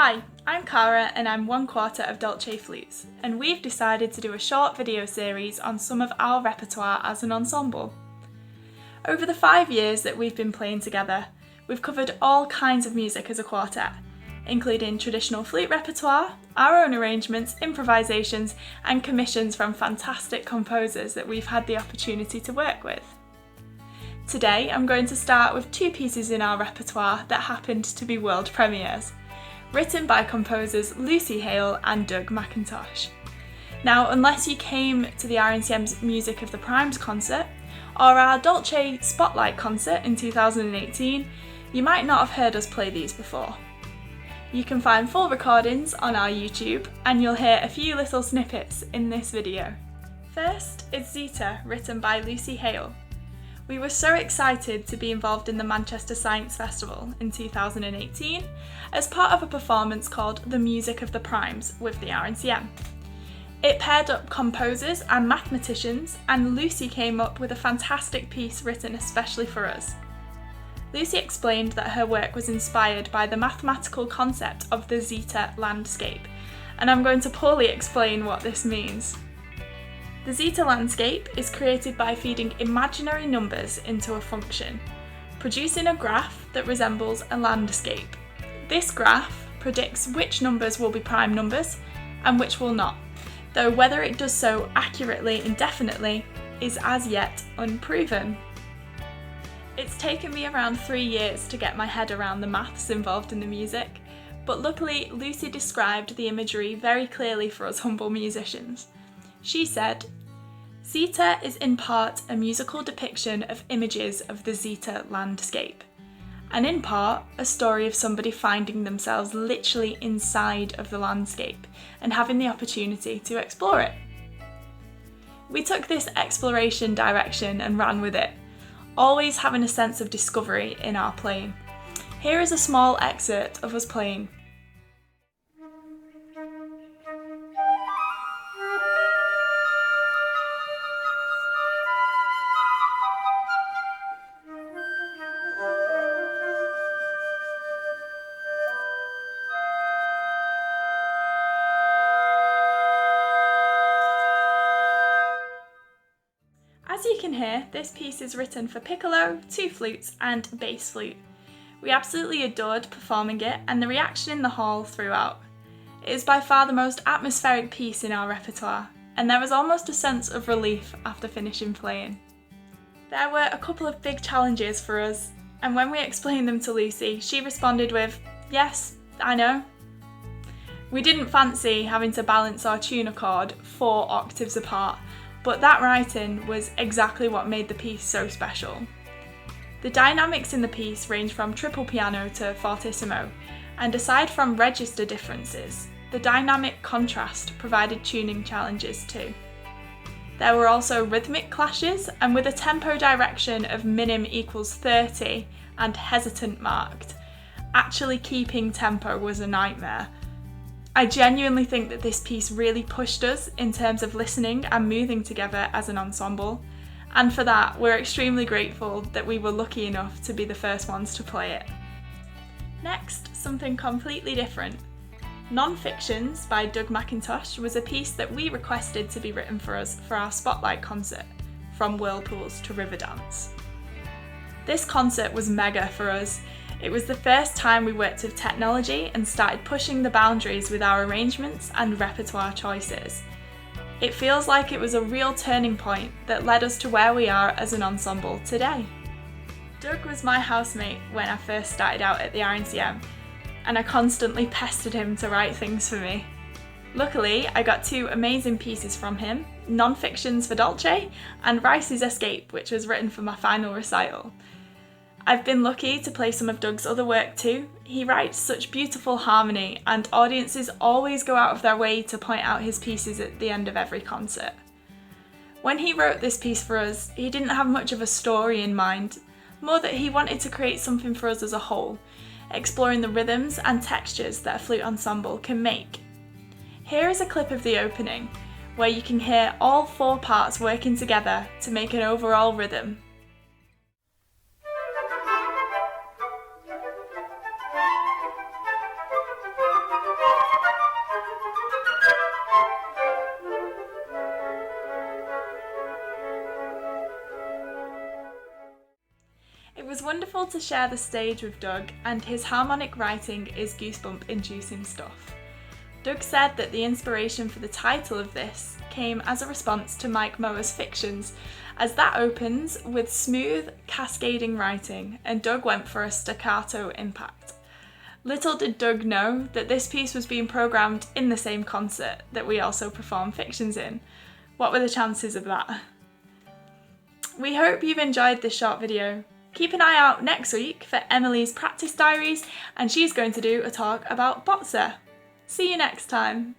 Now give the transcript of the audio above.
Hi, I'm Cara and I'm 1/4 of Dolce flutes, and we've decided to do a short video series on some of our repertoire as an ensemble. Over the 5 years that we've been playing together, we've covered all kinds of music as a quartet, including traditional flute repertoire, our own arrangements, improvisations, and commissions from fantastic composers that we've had the opportunity to work with. Today I'm going to start with 2 pieces in our repertoire that happened to be world premieres, written by composers Lucy Hale and Doug McIntosh. Now, unless you came to the RNCM's Music of the Primes concert or our Dolce Spotlight concert in 2018, you might not have heard us play these before. You can find full recordings on our YouTube, and you'll hear a few little snippets in this video. First is Zeta, written by Lucy Hale. We were so excited to be involved in the Manchester Science Festival in 2018 as part of a performance called The Music of the Primes with the RNCM. It paired up composers and mathematicians, and Lucy came up with a fantastic piece written especially for us. Lucy explained that her work was inspired by the mathematical concept of the Zeta landscape, and I'm going to poorly explain what this means. The Zeta landscape is created by feeding imaginary numbers into a function, producing a graph that resembles a landscape. This graph predicts which numbers will be prime numbers and which will not, though whether it does so accurately and definitely is as yet unproven. It's taken me around 3 years to get my head around the maths involved in the music, but luckily Lucy described the imagery very clearly for us humble musicians. She said, "Zeta is in part a musical depiction of images of the Zeta landscape, and in part a story of somebody finding themselves literally inside of the landscape and having the opportunity to explore it." We took this exploration direction and ran with it, always having a sense of discovery in our playing. Here is a small excerpt of us playing. As you can hear, this piece is written for piccolo, 2 flutes and bass flute. We absolutely adored performing it, and the reaction in the hall throughout. It is by far the most atmospheric piece in our repertoire, and there was almost a sense of relief after finishing playing. There were a couple of big challenges for us, and when we explained them to Lucy, she responded with, "Yes, I know." We didn't fancy having to balance our tune chord 4 octaves apart, but that writing was exactly what made the piece so special. The dynamics in the piece range from triple piano to fortissimo, and aside from register differences, the dynamic contrast provided tuning challenges too. There were also rhythmic clashes, and with a tempo direction of minim equals 30 and hesitant marked, actually keeping tempo was a nightmare. I genuinely think that this piece really pushed us in terms of listening and moving together as an ensemble, and for that we're extremely grateful that we were lucky enough to be the first ones to play it. Next, something completely different. Non-Fictions by Doug McIntosh was a piece that we requested to be written for us for our Spotlight concert, From Whirlpools to Riverdance. This concert was mega for us. It was the first time we worked with technology and started pushing the boundaries with our arrangements and repertoire choices. It feels like it was a real turning point that led us to where we are as an ensemble today. Doug was my housemate when I first started out at the RNCM, and I constantly pestered him to write things for me. Luckily, I got 2 amazing pieces from him, Non-Fictions for Dolce and Rice's Escape, which was written for my final recital. I've been lucky to play some of Doug's other work too. He writes such beautiful harmony, and audiences always go out of their way to point out his pieces at the end of every concert. When he wrote this piece for us, he didn't have much of a story in mind, more that he wanted to create something for us as a whole, exploring the rhythms and textures that a flute ensemble can make. Here is a clip of the opening, where you can hear all 4 parts working together to make an overall rhythm. was wonderful to share the stage with Doug, and his harmonic writing is goosebump-inducing stuff. Doug said that the inspiration for the title of this came as a response to Mike Moa's fictions, as that opens with smooth, cascading writing, and Doug went for a staccato impact. Little did Doug know that this piece was being programmed in the same concert that we also perform fictions in. What were the chances of that? We hope you've enjoyed this short video. Keep an eye out next week for Emily's practice diaries, and she's going to do a talk about Botzer. See you next time.